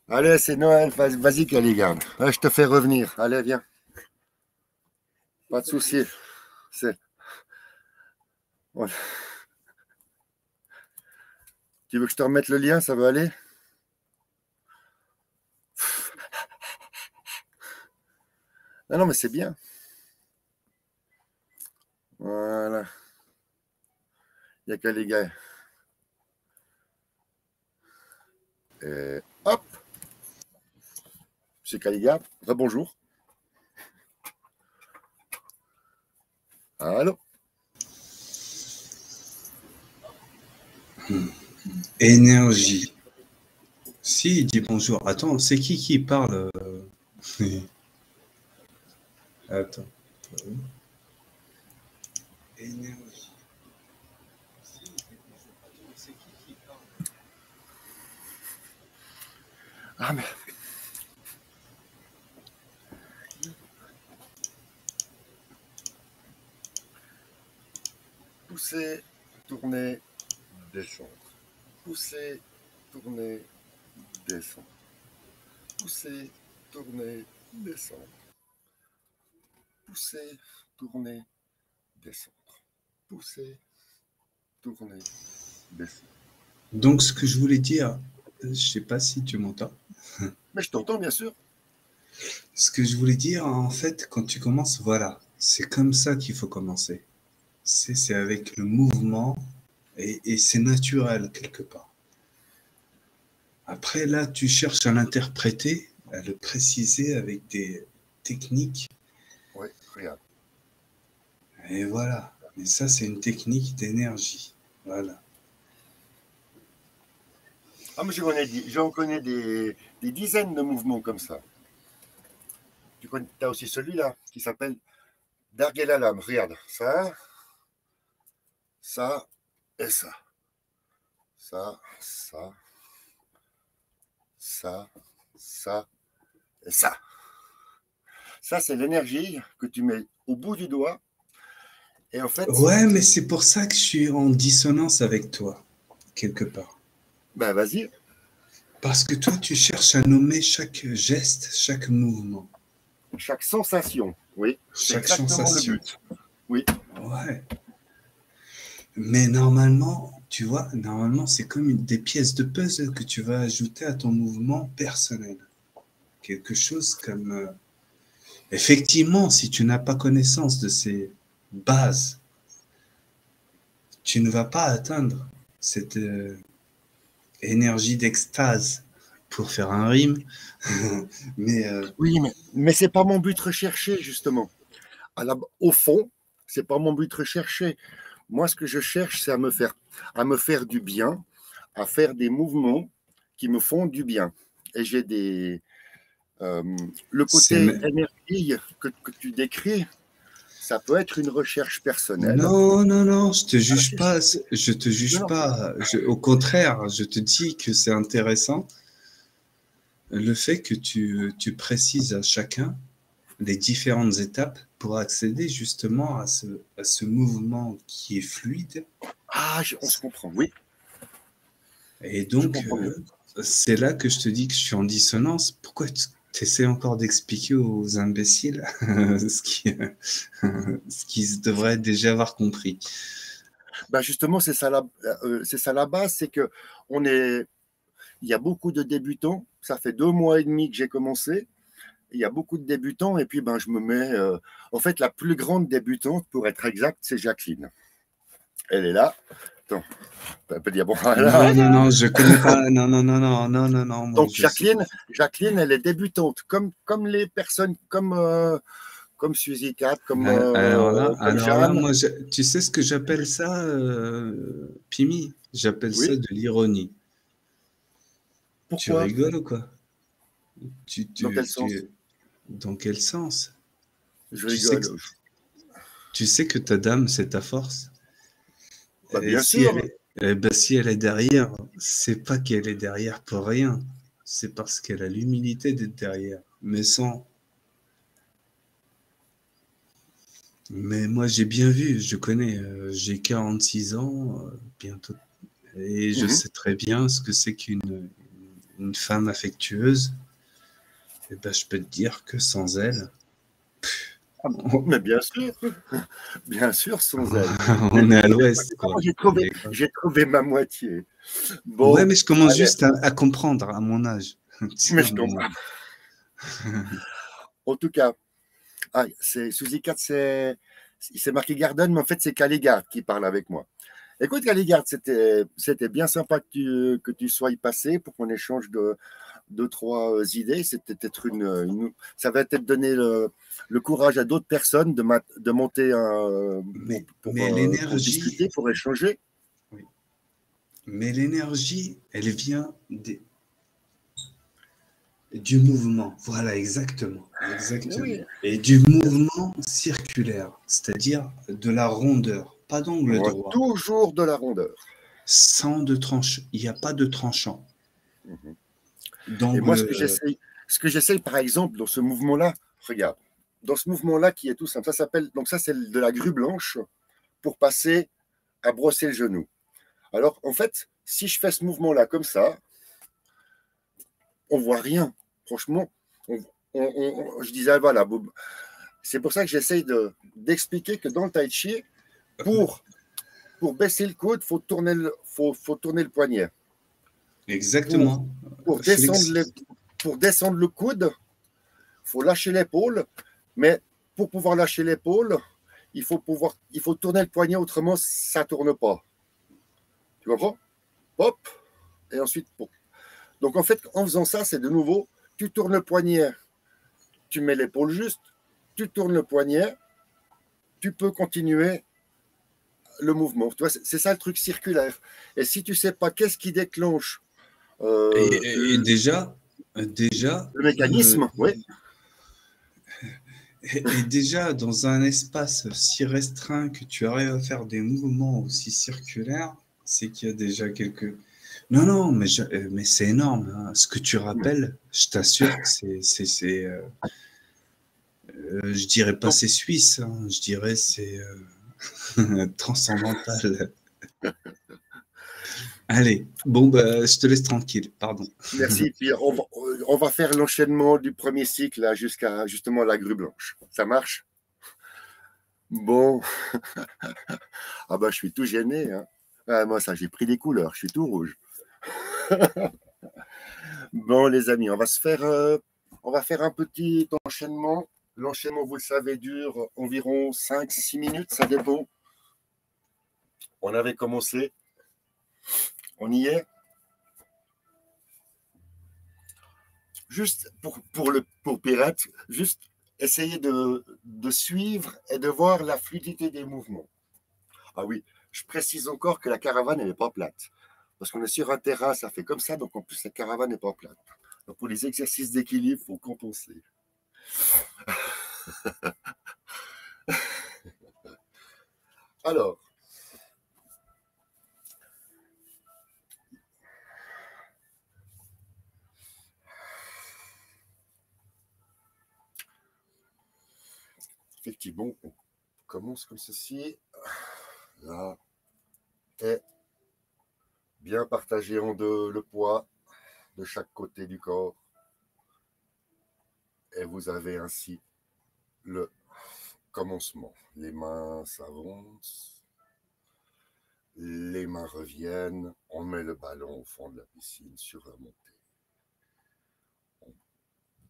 Allez, c'est Noël, vas-y, Caligarde. Je te fais revenir. Allez, viens. Pas de souci. Voilà. Tu veux que je te remette le lien, ça va aller? Non, mais c'est bien. Voilà. Il n'y a qu'à les gars. Et hop. C'est Caliga. Rebonjour. Allô? Énergie. Si, il dit bonjour. Attends, c'est qui parle? Attends. Énergie. Ah, mais pousser, tourner, descendre. Pousser, tourner, descendre. Pousser, tourner, descendre. Pousser, tourner, descendre. Pousser, tourner, descendre. Donc, ce que je voulais dire, je ne sais pas si tu m'entends. Mais je t'entends, bien sûr. Ce que je voulais dire, en fait, quand tu commences, voilà, c'est comme ça qu'il faut commencer. C'est avec le mouvement et c'est naturel quelque part. Après, là, tu cherches à l'interpréter, à le préciser avec des techniques. Oui, regarde. Et voilà. Et ça, c'est une technique d'énergie. Voilà. Ah, mais j'en connais des dizaines de mouvements comme ça. Tu as aussi celui-là qui s'appelle Darguer la lame. Regarde, ça et ça. Ça, ça et ça. Ça, c'est l'énergie que tu mets au bout du doigt. Et en fait, Ouais, mais c'est pour ça que je suis en dissonance avec toi, quelque part. ben vas-y. Parce que toi, tu cherches à nommer chaque geste, chaque mouvement, Chaque sensation, oui, c'est chaque exactement le sensation. but. Oui. Ouais. Mais normalement, tu vois, normalement, c'est comme des pièces de puzzle que tu vas ajouter à ton mouvement personnel. Quelque chose comme... effectivement, si tu n'as pas connaissance de ces bases, tu ne vas pas atteindre cette énergie d'extase pour faire un rime. Mais Oui, mais c'est pas mon but recherché, justement. Au fond, c'est pas mon but recherché. Moi, ce que je cherche, c'est à me faire du bien, à faire des mouvements qui me font du bien. Et j'ai le c'est... côté énergie que tu décris, ça peut être une recherche personnelle. Non, non, non, je te Ah, juge si, pas, si. je te Non, juge non. pas. Au contraire, je te dis que c'est intéressant le fait que tu précises à chacun les différentes étapes pour accéder justement à ce mouvement qui est fluide. Ah, on se comprend, oui, Et je donc, comprends mieux. c'est là que je te dis que je suis en dissonance. Pourquoi tu essaies encore d'expliquer aux imbéciles ce qu'ils devraient déjà avoir compris? Ben justement, c'est ça la base, c'est que il y a beaucoup de débutants. Ça fait 2 mois et demi que j'ai commencé. Il y a beaucoup de débutants et puis ben je me mets. En fait, la plus grande débutante, pour être exact, c'est Jacqueline. Elle est là. Attends, on peut dire bon. Non, Voilà. non, non, je connais pas. Non, non, non, non, non, non, non. Moi, Donc je sais. Jacqueline, elle est débutante, comme les personnes, comme Suzy Cat, comme Alors là, Jeanne. moi, tu sais ce que j'appelle ça, Pimi? J'appelle ça Oui. de l'ironie. Tu Pourquoi? rigoles ou quoi? Tu, Dans quel tu, sens? tu... Dans quel sens? Je Tu sais rigole. tu sais que ta dame, c'est ta force. Bah, Et bien si elle sûr. est, eh ben, si elle est derrière, c'est pas qu'elle est derrière pour rien. C'est parce qu'elle a l'humilité d'être derrière. Mais sans. Mais moi, j'ai bien vu, je connais. J'ai 46 ans, bientôt. Et je Mhm. sais très bien ce que c'est une femme affectueuse. Et ben, je peux te dire que sans elle, Mais bien sûr, sans elle. Mais on est à tu sais l'ouest, comment quoi. Mais quoi. j'ai trouvé ma moitié. Ouais, Bon, mais je commence allez, juste à comprendre à mon âge. Tu mais vois, je comprends. En tout cas, c'est Suzy Cat, c'est marqué Garden, mais en fait, c'est Caligard qui parle avec moi. Écoute, Caligard, c'était bien sympa que tu sois passé pour qu'on échange deux, trois idées. C'était peut-être ça va peut-être donner le courage à d'autres personnes de monter Mais pour l'énergie, discuter, pour échanger. oui. Mais l'énergie, elle vient des... Du mouvement, voilà, exactement, exactement. Oui, Et du mouvement circulaire, c'est-à-dire de la rondeur, pas d'angle droit, toujours de la rondeur. sans de tranche, il n'y a pas de tranchant, Mhm. Et moi, d'angle. ce que j'essaye, par exemple, dans ce mouvement-là, regarde, dans ce mouvement-là qui est tout simple, ça s'appelle, donc ça, c'est de la grue blanche pour passer à brosser le genou. Alors, en fait, si je fais ce mouvement-là comme ça, on voit rien. Franchement, je disais, ah, voilà, c'est pour ça que j'essaye d'expliquer que dans le tai chi, pour, pour baisser le coude, faut tourner le poignet. Pour, Exactement. pour, descendre Flexi. pour descendre le coude, il faut lâcher l'épaule, mais pour pouvoir lâcher l'épaule, il faut tourner le poignet, autrement ça ne tourne pas. Tu comprends? Hop, et ensuite, pop. Donc en fait, en faisant ça, c'est de nouveau, tu tournes le poignet, tu mets l'épaule juste, tu tournes le poignet, tu peux continuer le mouvement. Tu vois, c'est ça le truc circulaire. Et si tu ne sais pas qu'est-ce qui déclenche Et déjà, le mécanisme, oui, et déjà, dans un espace si restreint que tu arrives à faire des mouvements aussi circulaires, c'est qu'il y a déjà quelques. Non, non, mais c'est énorme, hein. Ce que tu rappelles, je t'assure que je dirais pas donc, c'est suisse, hein, je dirais c'est transcendantal. Allez, bon, bah, je te laisse tranquille, pardon. merci. Puis on va faire l'enchaînement du premier cycle là, jusqu'à justement la grue blanche. Ça marche? Bon, ah bah je suis tout gêné. Hein. Ah, moi, ça, j'ai pris des couleurs, je suis tout rouge. Bon, les amis, on va faire un petit enchaînement. L'enchaînement, vous le savez, dure environ 5 6 minutes, ça dépend. On avait commencé, on y est. Juste pour Pirate, juste essayer de suivre et de voir la fluidité des mouvements. Ah oui, je précise encore que la caravane, elle n'est pas plate. Parce qu'on est sur un terrain, ça fait comme ça, donc en plus, la caravane n'est pas plate. Donc pour les exercices d'équilibre, il faut compenser. Alors, effectivement, on commence comme ceci. Là, et bien partager en deux le poids de chaque côté du corps. Et vous avez ainsi le commencement. Les mains s'avancent, les mains reviennent, on met le ballon au fond de la piscine sur la montée. On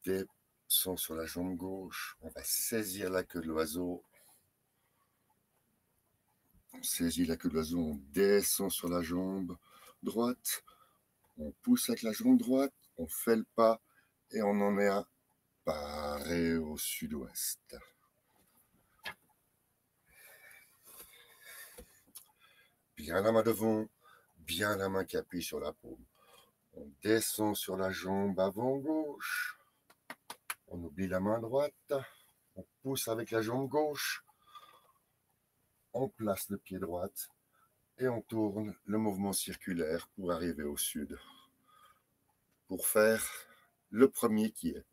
descend sur la jambe gauche, on va saisir la queue de l'oiseau. On saisit la queue de l'oiseau, on descend sur la jambe droite, on pousse avec la jambe droite, on fait le pas et on en est à parer au sud-ouest. Bien la main devant, bien la main qui appuie sur la paume. On descend sur la jambe avant gauche. On oublie la main droite. On pousse avec la jambe gauche. On place le pied droit et on tourne le mouvement circulaire pour arriver au sud. Pour faire le premier qui est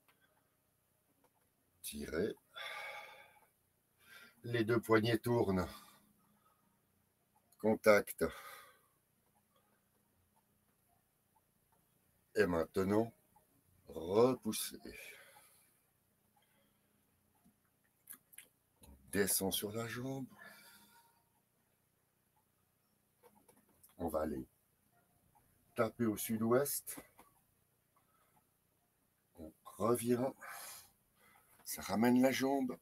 tiré. Les deux poignets tournent. Contact. Et maintenant, repousser. Descend sur la jambe. On va aller taper au sud-ouest. On revient. Ça ramène la jambe.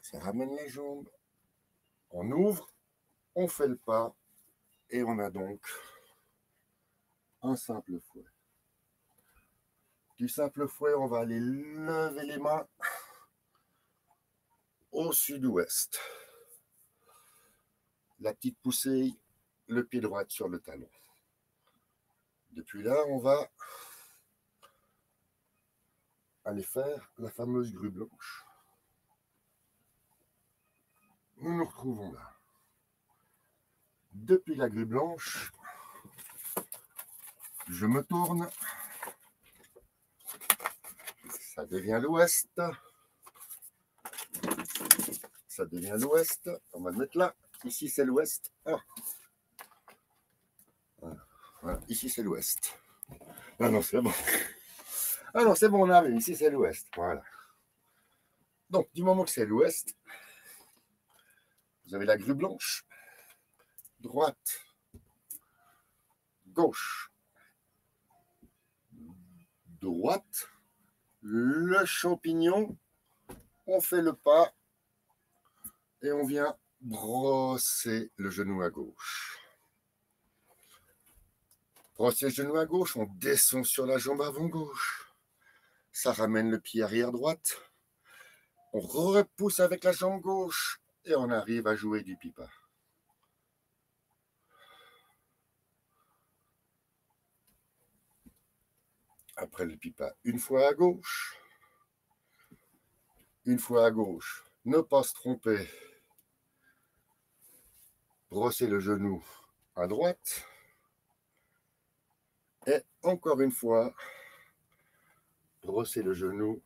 Ça ramène la jambe. On ouvre. On fait le pas. Et on a donc un simple fouet. Du simple fouet, on va aller lever les mains au sud-ouest. La petite poussée, le pied droit sur le talon. Depuis là, on va aller faire la fameuse grue blanche. Nous nous retrouvons là. Depuis la grue blanche, je me tourne. Ça devient l'ouest. Ça devient l'ouest. On va le mettre là. Ici, c'est l'ouest. Ah. Voilà. Ici, c'est l'ouest. Ah non, c'est bon. Ah non, c'est bon, on arrive. Ici, c'est l'ouest. Voilà. Donc, du moment que c'est l'ouest, vous avez la grue blanche. Droite. Gauche. Droite. Le champignon. On fait le pas. Et on vient brosser le genou à gauche. Brosser le genou à gauche, on descend sur la jambe avant gauche. Ça ramène le pied arrière droite. On repousse avec la jambe gauche et on arrive à jouer du pipa. Après le pipa, une fois à gauche. Une fois à gauche. Ne pas se tromper. Brosser le genou à droite. Et encore une fois, brosser le genou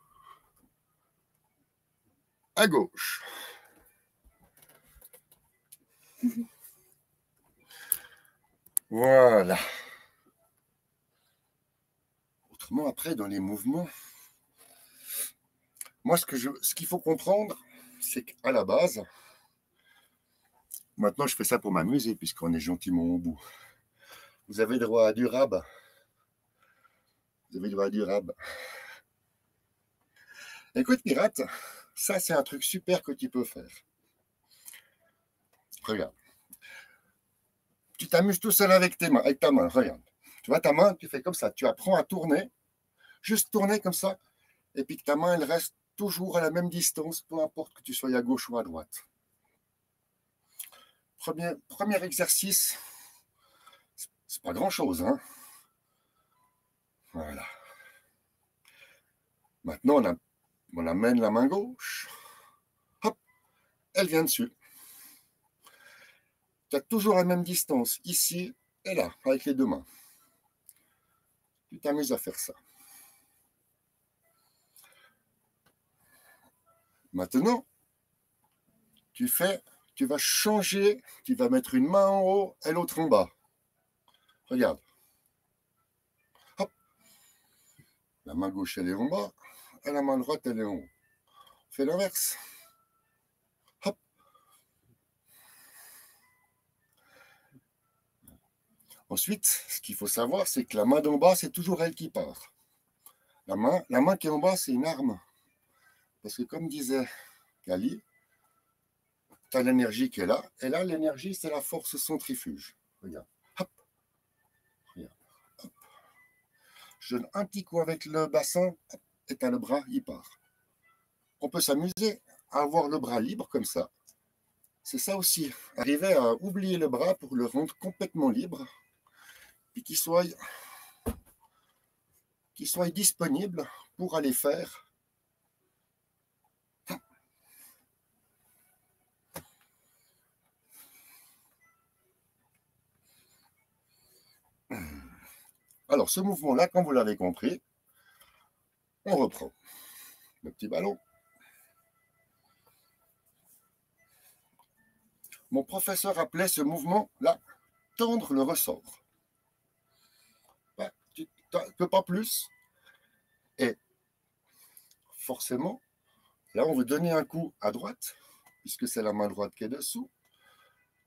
à gauche. Voilà. Autrement, après, dans les mouvements, moi, ce qu'il faut comprendre, c'est qu'à la base, maintenant, je fais ça pour m'amuser, puisqu'on est gentiment au bout. Vous avez droit à du rab. Vous avez droit à du rab. Écoute, pirate, ça, c'est un truc super que tu peux faire. Regarde. Tu t'amuses tout seul avec tes mains, avec ta main, regarde. Tu vois ta main, tu fais comme ça. Tu apprends à tourner, juste tourner comme ça, et puis que ta main, elle reste toujours à la même distance, peu importe que tu sois à gauche ou à droite. Premier exercice, c'est pas grand-chose, hein. Voilà. Maintenant, on amène la main gauche. Hop, elle vient dessus. Tu as toujours la même distance, ici et là, avec les deux mains. Tu t'amuses à faire ça. Maintenant, tu vas changer, tu vas mettre une main en haut et l'autre en bas. Regarde. Hop. La main gauche, elle est en bas, et la main droite, elle est en haut. On fait l'inverse. Hop. Ensuite, ce qu'il faut savoir, c'est que la main d'en bas, c'est toujours elle qui part. La main qui est en bas, c'est une arme. Parce que comme disait Kali, tu as l'énergie qui est là, et là, l'énergie, c'est la force centrifuge. Regarde. Hop. Regarde. Hop. Je donne un petit coup avec le bassin, et tu as le bras, il part. On peut s'amuser à avoir le bras libre comme ça. C'est ça aussi, arriver à oublier le bras pour le rendre complètement libre, puis qu'il soit disponible pour aller faire. Alors, ce mouvement-là, quand vous l'avez compris, on reprend le petit ballon. Mon professeur appelait ce mouvement-là tendre le ressort. Ben, tu ne peux pas plus. Et forcément, là, on veut donner un coup à droite, puisque c'est la main droite qui est dessous.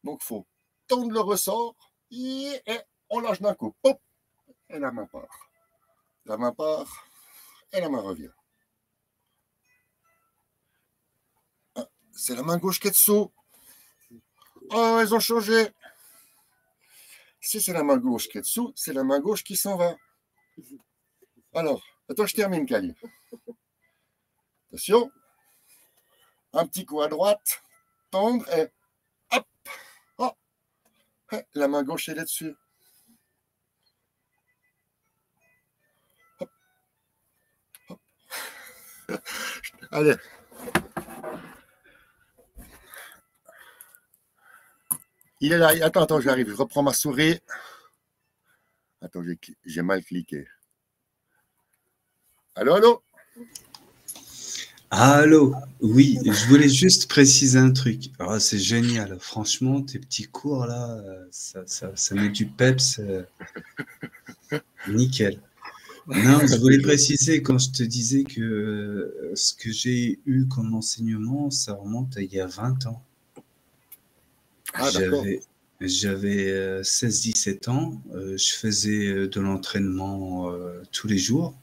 Donc, il faut tendre le ressort et on lâche d'un coup. Hop, et la main part. La main part et la main revient. Ah, c'est la main gauche qui est dessous. Oh, ils ont changé. Si c'est la main gauche qui est dessous, c'est la main gauche qui s'en va. Alors, attends, je termine, Kali. Attention. Un petit coup à droite, tendre et hop. Oh, la main gauche, elle est dessus. Hop. Hop. Allez. Il est là. Attends, j'arrive. Je reprends ma souris. Attends, j'ai mal cliqué. Allô? Allô, oui, je voulais juste préciser un truc. Oh, c'est génial, franchement, tes petits cours là, ça met du peps, nickel. Non, je voulais préciser quand je te disais que ce que j'ai eu comme enseignement, ça remonte à il y a 20 ans. Ah, d'accord. J'avais 16-17 ans, je faisais de l'entraînement tous les jours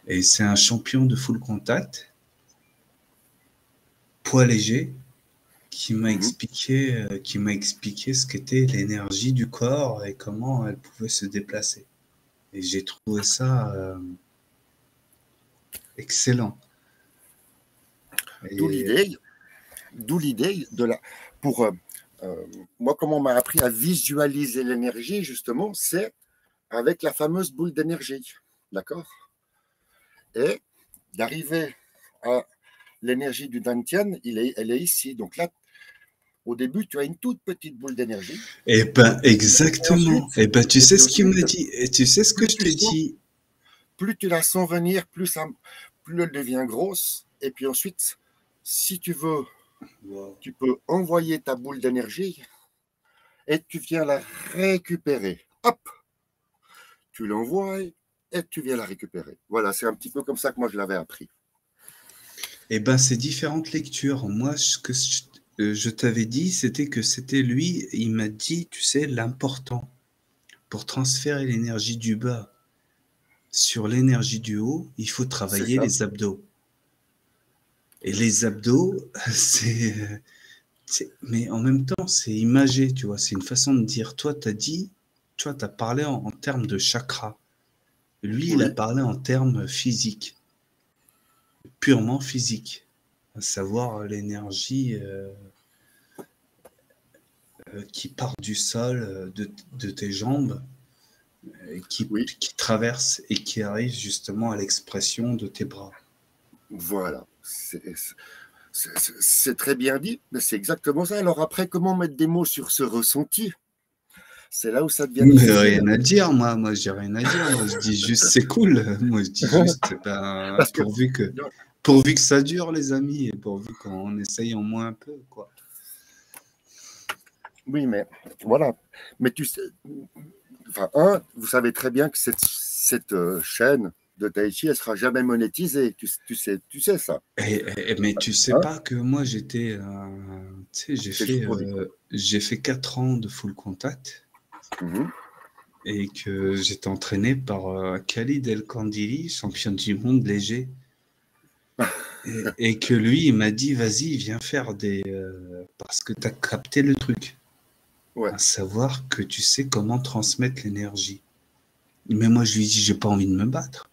et c'est un champion de full contact, poids léger, qui m'a expliqué ce qu'était l'énergie du corps et comment elle pouvait se déplacer. Et j'ai trouvé ça excellent. D'où l'idée de la. Pour moi, comment on m'a appris à visualiser l'énergie, justement, c'est avec la fameuse boule d'énergie. D'accord? Et d'arriver à l'énergie du Dantian, elle est ici. Donc là, au début, tu as une toute petite boule d'énergie. Eh ben, exactement. Eh ben, tu sais ce qu'il me dit. Et tu sais ce que je te dis. Plus tu la sens venir, plus elle devient grosse. Et puis ensuite, si tu veux, tu peux envoyer ta boule d'énergie et tu viens la récupérer. Hop, tu l'envoies et tu viens la récupérer. Voilà, c'est un petit peu comme ça que moi je l'avais appris. Eh ben, c'est différentes lectures. Moi, ce que je t'avais dit, c'était que c'était lui, il m'a dit, tu sais, l'important pour transférer l'énergie du bas sur l'énergie du haut, il faut travailler les abdos. Et les abdos, mais en même temps, c'est imagé, tu vois, c'est une façon de dire, toi, tu as parlé en termes de chakra. Lui, il a parlé en termes physiques, purement physiques, à savoir l'énergie qui part du sol, de tes jambes, qui traverse et qui arrive justement à l'expression de tes bras. Voilà, c'est très bien dit, mais c'est exactement ça. Alors après, comment mettre des mots sur ce ressenti? C'est là où ça devient difficile. Rien à dire, moi j'ai rien à dire. Moi je dis juste c'est cool. Moi je dis juste pourvu que ça dure les amis et pourvu qu'on essaye au moins un peu quoi. Oui, mais voilà. Mais tu sais, enfin, vous savez très bien que cette chaîne de Tai Chi, elle sera jamais monétisée. Tu sais ça. Mais tu sais pas que moi j'étais, tu sais, j'ai fait 4 ans de full contact. Et que j'étais entraîné par Khalid El Kandili, champion du monde léger. Et que lui, il m'a dit, vas-y, viens faire parce que tu as capté le truc. À savoir que tu sais comment transmettre l'énergie. Mais moi, je lui dis, j'ai pas envie de me battre.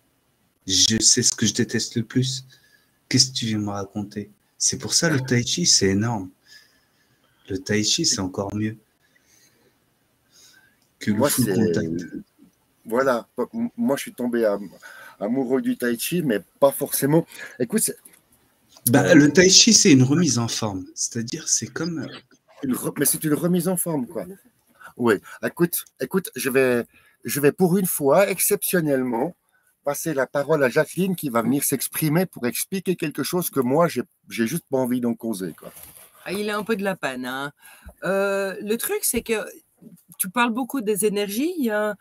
Je sais ce que je déteste le plus. Qu'est-ce que tu viens me raconter? C'est pour ça, le tai chi, c'est énorme. Le tai chi, c'est encore mieux que le full contact. Voilà, moi je suis tombé amoureux du tai chi, mais pas forcément. Écoute, le tai chi, c'est une remise en forme. C'est-à-dire, c'est comme. Mais c'est une remise en forme, quoi. Oui, écoute, je vais pour une fois, exceptionnellement, passer la parole à Jacqueline qui va venir s'exprimer pour expliquer quelque chose que moi, j'ai juste pas envie d'en causer, quoi. Ah, il a un peu de la peine, hein. Le truc, c'est que tu parles beaucoup des énergies. Il y a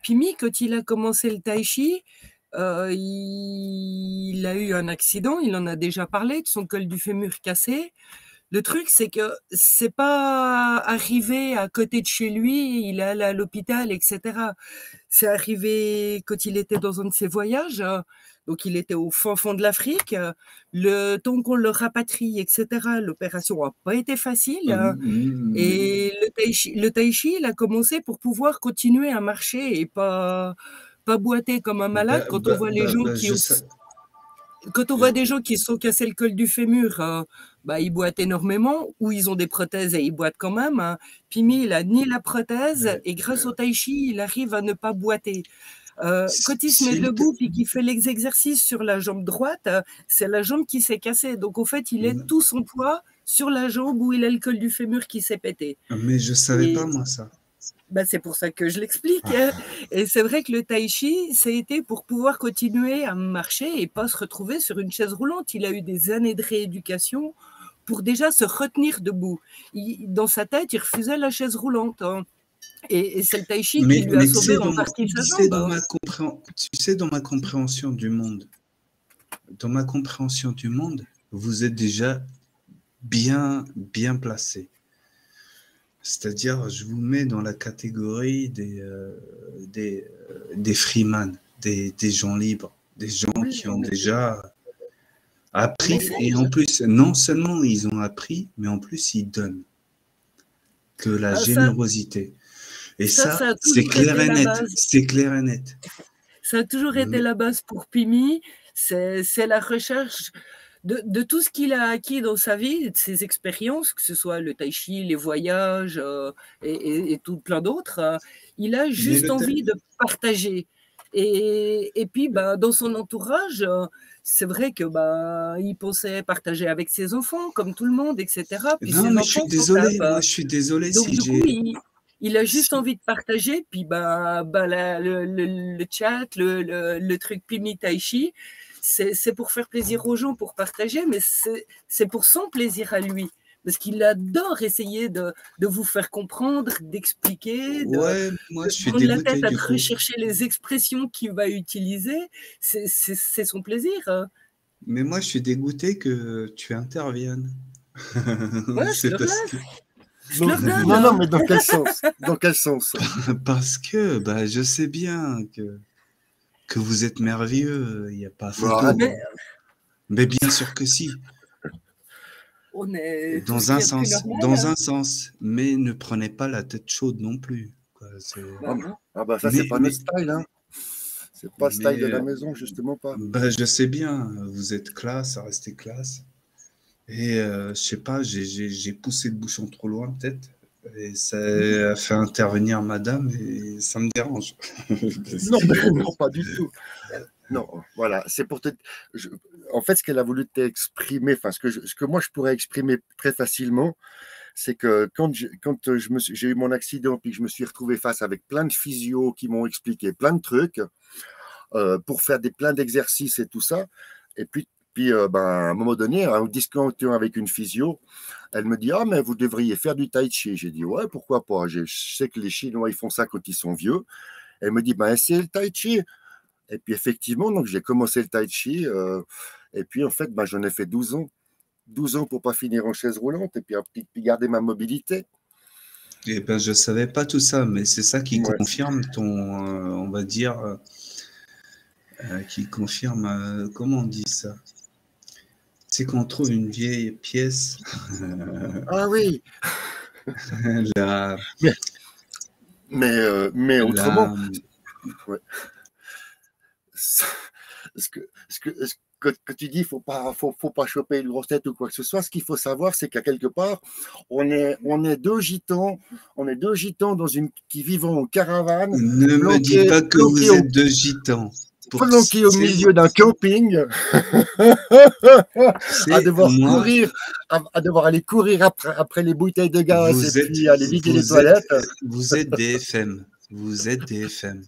Pimi, quand il a commencé le tai chi, il a eu un accident, il en a déjà parlé, de son col du fémur cassé. Le truc, c'est que c'est pas arrivé à côté de chez lui, il est allé à l'hôpital, etc. C'est arrivé quand il était dans un de ses voyages, donc il était au fin fond de l'Afrique. Le temps qu'on le rapatrie, etc., l'opération n'a pas été facile. Et le tai chi, il a commencé pour pouvoir continuer à marcher et pas boiter comme un malade quand on voit les gens qui... Quand on voit des gens qui se sont cassés le col du fémur, ils boitent énormément, ou ils ont des prothèses et ils boitent quand même. Hein. Pimi, il a ni la prothèse, et grâce au tai chi, il arrive à ne pas boiter. Quand il se met S'il te- debout puis qu'il fait les exercices sur la jambe droite, c'est la jambe qui s'est cassée. Donc, au fait, il est tout son poids sur la jambe où il a le col du fémur qui s'est pété. Mais je savais pas, moi, ça. Ben, c'est pour ça que je l'explique. Et c'est vrai que le tai chi, ça a été pour pouvoir continuer à marcher et pas se retrouver sur une chaise roulante. Il a eu des années de rééducation pour déjà se retenir debout. Dans sa tête, il refusait la chaise roulante. Hein. Et c'est le tai chi qui lui a sauvé en partie sa jambe. Tu sais, dans ma compréhension du monde, vous êtes déjà bien placé. C'est-à-dire, je vous mets dans la catégorie des freeman, des gens libres, des gens qui ont déjà appris. Et en plus, non seulement ils ont appris, mais en plus, ils donnent que la générosité. Et ça c'est clair et net. C'est clair et net. Ça a toujours été la base pour Pimi. C'est la recherche de tout ce qu'il a acquis dans sa vie, de ses expériences, que ce soit le tai chi, les voyages et tout plein d'autres. Il a juste envie de partager. Et puis, dans son entourage, c'est vrai que il pensait partager avec ses enfants, comme tout le monde, etc. Puis non, mais je suis désolé. Moi, je suis désolé. Donc, si du coup, il a juste envie de partager. Puis, le chat, le truc Pimi Tai Chi, c'est pour faire plaisir aux gens, pour partager, mais c'est pour son plaisir à lui. Parce qu'il adore essayer de vous faire comprendre, d'expliquer, moi, je suis prendre la tête à rechercher les expressions qu'il va utiliser. C'est son plaisir. Hein. Mais moi, je suis dégoûté que tu interviennes. Ouais, c'est parce que... Non, mais dans quel sens? Dans quel sens? Parce que je sais bien que vous êtes merveilleux, il n'y a pas photo. Mais bien sûr que si. On est dans un sens, mais ne prenez pas la tête chaude non plus. Quoi. Ça, c'est pas notre style. Hein. C'est pas le style de la maison, justement pas. Je sais bien, vous êtes classe, restez classe. Et je sais pas, j'ai poussé le bouchon trop loin peut-être. Et ça a fait intervenir madame et ça me dérange. Non, pas du tout. Non, voilà, c'est pour en fait, ce qu'elle a voulu t'exprimer, enfin, ce que moi je pourrais exprimer très facilement, c'est que quand j'ai eu mon accident puis que je me suis retrouvé face avec plein de physios qui m'ont expliqué plein de trucs pour faire plein d'exercices et tout ça, et puis à un moment donné, en discutant avec une physio, elle me dit « Ah, mais vous devriez faire du tai chi ». J'ai dit « Ouais, pourquoi pas ? Je sais que les Chinois, ils font ça quand ils sont vieux. » Elle me dit « essayez le tai chi ». Et puis effectivement, donc j'ai commencé le tai chi. Et puis en fait, j'en ai fait 12 ans. 12 ans pour ne pas finir en chaise roulante et puis garder ma mobilité. Et je ne savais pas tout ça, mais c'est ça qui confirme on va dire, qui confirme, comment on dit ça? C'est qu'on trouve une vieille pièce. Ah oui. Mais autrement, ce que tu dis, faut pas choper une grosse tête ou quoi que ce soit. Ce qu'il faut savoir, c'est qu'à quelque part, on est deux gitans qui vivent en caravane. Ne me dis pas que vous êtes deux gitans. Planqués au milieu d'un camping, à devoir aller courir après les bouteilles de gaz et puis aller vider les toilettes. Vous êtes des FM. Vous êtes des FM.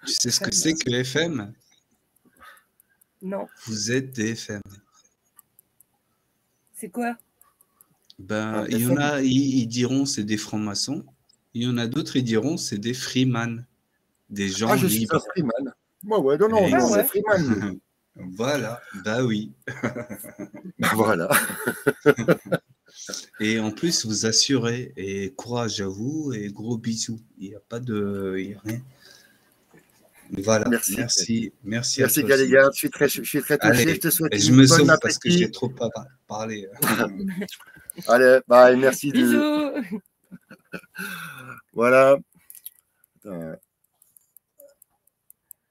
Tu sais ce que c'est que FM? Non. Vous êtes des FM. C'est quoi? Il y en a, ils diront c'est des francs-maçons. Il y en a d'autres, ils diront c'est des freeman. Des gens je libres. suis un freeman. Moi, non, c'est freeman. Voilà, oui. Voilà. Et en plus, vous assurez, et courage à vous, et gros bisous. Il n'y a pas de... Il y a rien. Voilà, merci à toi. Galéga, je suis très touché. Allez, je te souhaite je me sauve parce que j'ai trop parlé. Allez, bye, merci. Bisous. Voilà.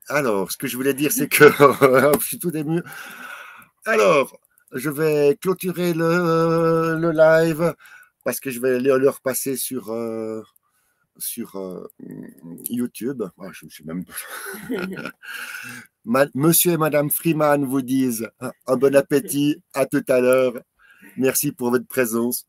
Alors, ce que je voulais dire, c'est que je suis tout ému. Alors, je vais clôturer le live parce que je vais le repasser sur sur YouTube. Ah, je ne sais même pas. Monsieur et Madame Freeman vous disent un bon appétit, à tout à l'heure. Merci pour votre présence.